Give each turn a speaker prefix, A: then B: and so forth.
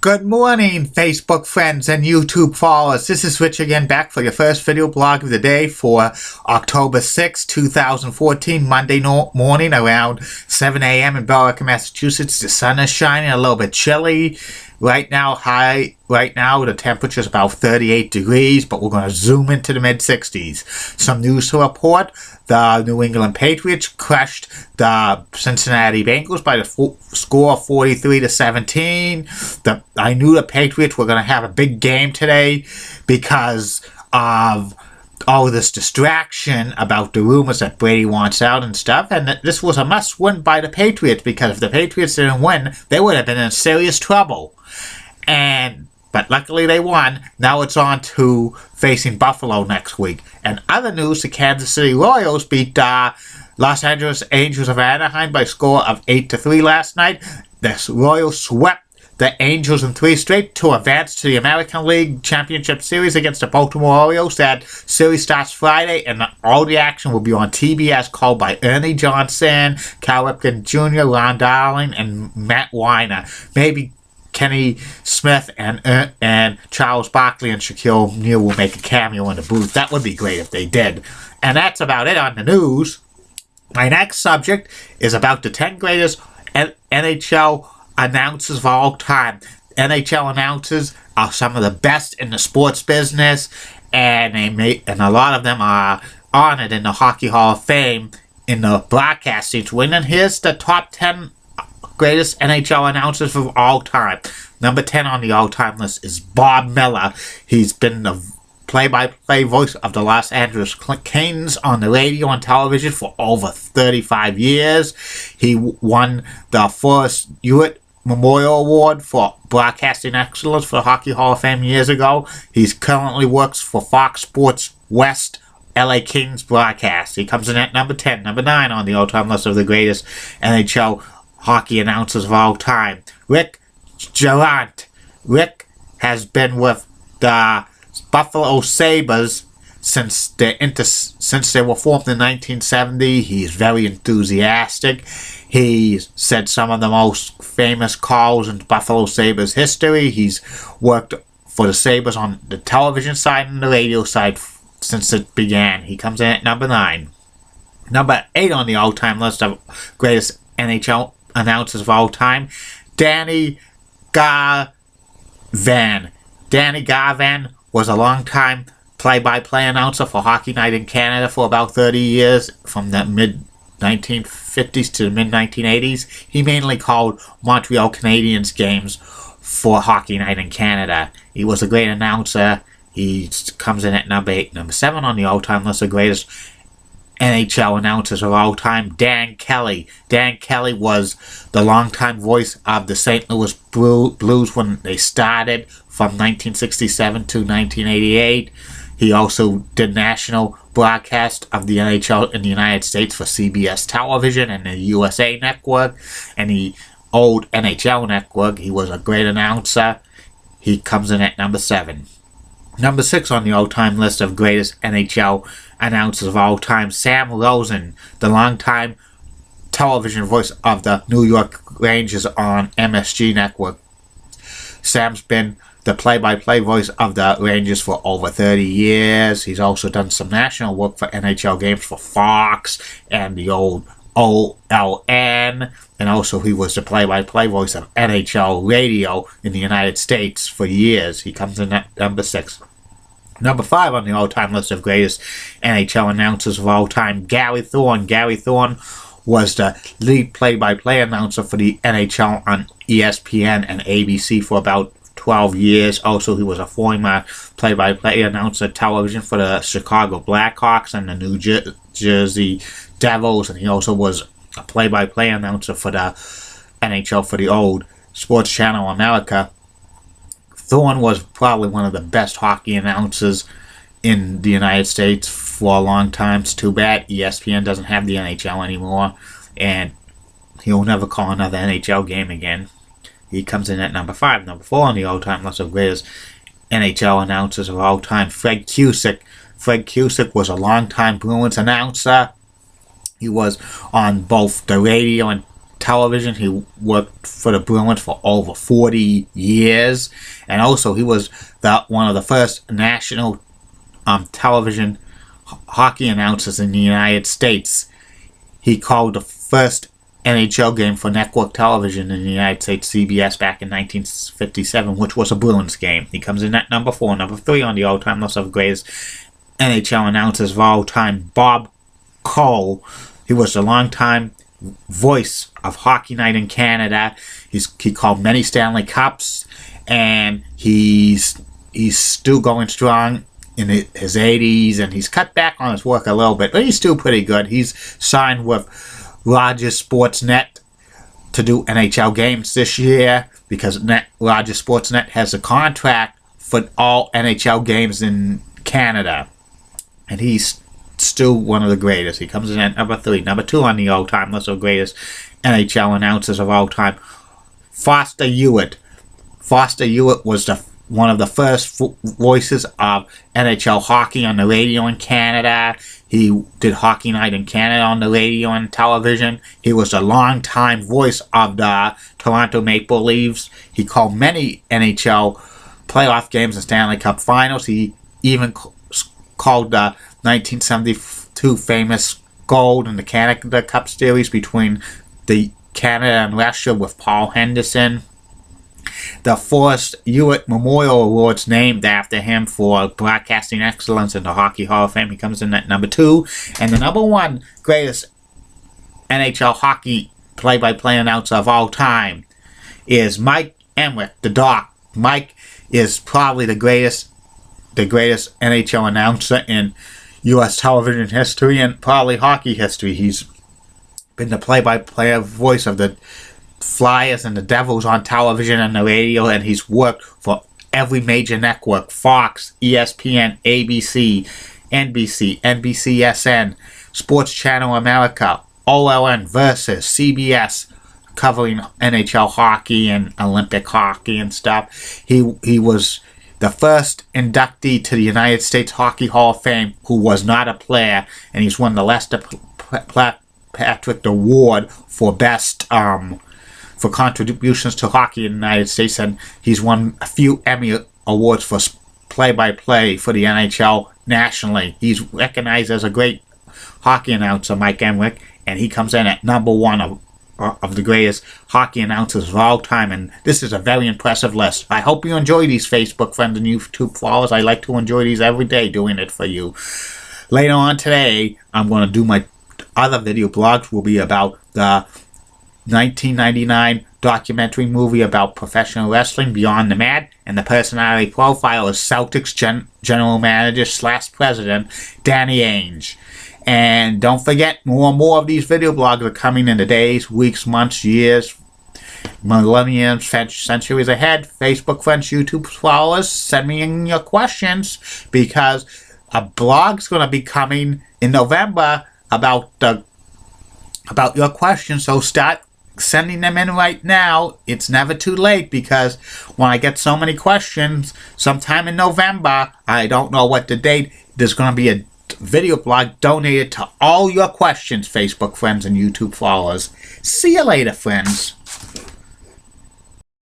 A: Good morning, Facebook friends and YouTube followers. This is Rich again, back for your first video blog of the day for October 6, 2014, Monday morning around 7 a.m. in Belleville, Massachusetts. The sun is shining, a little bit chilly. Right now, the temperature is about 38 degrees, but we're going to zoom into the mid-60s. Some news to report. The New England Patriots crushed the Cincinnati Bengals by the score of 43-17. I knew the Patriots were going to have a big game today because of all this distraction about the rumors that Brady wants out and stuff, and this was a must-win by the Patriots, because if the Patriots didn't win, they would have been in serious trouble. But luckily they won. Now it's on to facing Buffalo next week. And other news, the Kansas City Royals beat Los Angeles Angels of Anaheim by a score of 8-3 last night. The Royals swept the Angels in 3 straight to advance to the American League Championship Series against the Baltimore Orioles. That series starts Friday, and all the action will be on TBS, called by Ernie Johnson, Cal Ripken Jr., Ron Darling, and Matt Weiner. Maybe Kenny Smith and Charles Barkley and Shaquille O'Neal will make a cameo in the booth. That would be great if they did. And that's about it on the news. My next subject is about the 10 greatest NHL announcers of all time. NHL announcers are some of the best in the sports business, and a lot of them are honored in the Hockey Hall of Fame in the broadcasting. And here's the top 10 greatest NHL announcers of all time. Number 10 on the all-time list is Bob Miller. He's been the play-by-play voice of the Los Angeles Kings on the radio and television for over 35 years. He won the Forrest Hewitt Memorial Award for Broadcasting Excellence for the Hockey Hall of Fame years ago. He currently works for Fox Sports West LA Kings broadcast. He comes in at number 10. Number 9 on the all-time list of the greatest NHL hockey announcers of all time, Rick Gerant. Rick has been with the Buffalo Sabres since they were formed in 1970. He's very enthusiastic. He said some of the most famous calls in Buffalo Sabres history. He's worked for the Sabres on the television side and the radio side since it began. He comes in at number 9. Number 8 on the all-time list of greatest NHL announcers of all time, Danny Garvan. Danny Garvan was a long-time play-by-play announcer for Hockey Night in Canada for about 30 years, from the mid-1950s to the mid-1980s. He mainly called Montreal Canadiens games for Hockey Night in Canada. He was a great announcer. He comes in at number 8. Number 7 on the all-time list of greatest NHL announcers of all time, Dan Kelly. Dan Kelly was the longtime voice of the St. Louis Blues when they started from 1967 to 1988. He also did national broadcast of the NHL in the United States for CBS Television and the USA Network and the old NHL Network. He was a great announcer. He comes in at number 7. Number 6 on the all-time list of greatest NHL announcers of all time, Sam Rosen, the longtime television voice of the New York Rangers on MSG Network. Sam's been the play-by-play voice of the Rangers for over 30 years. He's also done some national work for NHL games for Fox and the old OLN, and also he was the play-by-play voice of NHL radio in the United States for years. He comes in at number 6. Number 5 on the all-time list of greatest NHL announcers of all time, Gary Thorne. Gary Thorne was the lead play-by-play announcer for the NHL on ESPN and ABC for about 12 years. Also, he was a former play-by-play announcer television for the Chicago Blackhawks and the New Jersey Devils, and he also was a play-by-play announcer for the NHL for the old Sports Channel America. Thorne was probably one of the best hockey announcers in the United States for a long time. It's too bad ESPN doesn't have the NHL anymore, and he'll never call another NHL game again. He comes in at number 5. Number 4 on the all-time list of greatest NHL announcers of all time, Fred Cusick. Fred Cusick was a long-time Bruins announcer. He was on both the radio and television. He worked for the Bruins for over 40 years. And also he was one of the first national television hockey announcers in the United States. He called the first NHL game for network television in the United States, CBS, back in 1957, which was a Bruins game. He comes in at number 4. Number 3 on the all-time list of the greatest NHL announcers of all time, Bob Cole. He was a long-time voice of Hockey Night in Canada. He called many Stanley Cups, and he's still going strong in his 80s, and he's cut back on his work a little bit, but he's still pretty good. He's signed with Rogers Sportsnet to do NHL games this year because Rogers Sportsnet has a contract for all NHL games in Canada, and he's still one of the greatest. He comes in at number 3. Number 2 on the all-time list of greatest NHL announcers of all time, Foster Hewitt. Foster Hewitt was one of the first voices of NHL hockey on the radio in Canada. He did Hockey Night in Canada on the radio and television. He was a long-time voice of the Toronto Maple Leafs. He called many NHL playoff games and Stanley Cup finals. He even called the 1972 famous gold in the Canada Cup series between the Canada and Russia with Paul Henderson. The Forrest Hewitt Memorial Awards named after him for broadcasting excellence in the Hockey Hall of Fame. He comes in at number 2. And the number 1 greatest NHL hockey play-by-play announcer of all time is Mike Emrick, the Doc. Mike is probably the greatest NHL announcer in U.S. television history and probably hockey history. He's been the play-by-play voice of the Flyers and the Devils on television and the radio, and he's worked for every major network: Fox, ESPN, ABC, NBC, NBCSN, Sports Channel America, OLN, Versus, CBS, covering NHL hockey and Olympic hockey and stuff. He was the first inductee to the United States Hockey Hall of Fame who was not a player, and he's won the Lester Patrick Award for best for contributions to hockey in the United States, and he's won a few Emmy Awards for play-by-play for the NHL nationally. He's recognized as a great hockey announcer, Mike Emrick, and he comes in at number 1 of the greatest hockey announcers of all time, and this is a very impressive list. I hope you enjoy these, Facebook friends and YouTube followers. I like to enjoy these every day, doing it for you. Later on today, I'm going to do my other video blogs will be about the 1999 documentary movie about professional wrestling, Beyond the Mat, and the personality profile of Celtics general manager / president Danny Ainge. And don't forget, more and more of these video blogs are coming in the days, weeks, months, years, millenniums, centuries ahead. Facebook friends, YouTube followers, send me in your questions, because a blog's going to be coming in November about your questions. So start sending them in right now. It's never too late, because when I get so many questions sometime in November, I don't know what the date, there's going to be a video blog donated to all your questions, Facebook friends and YouTube followers. See you later, friends.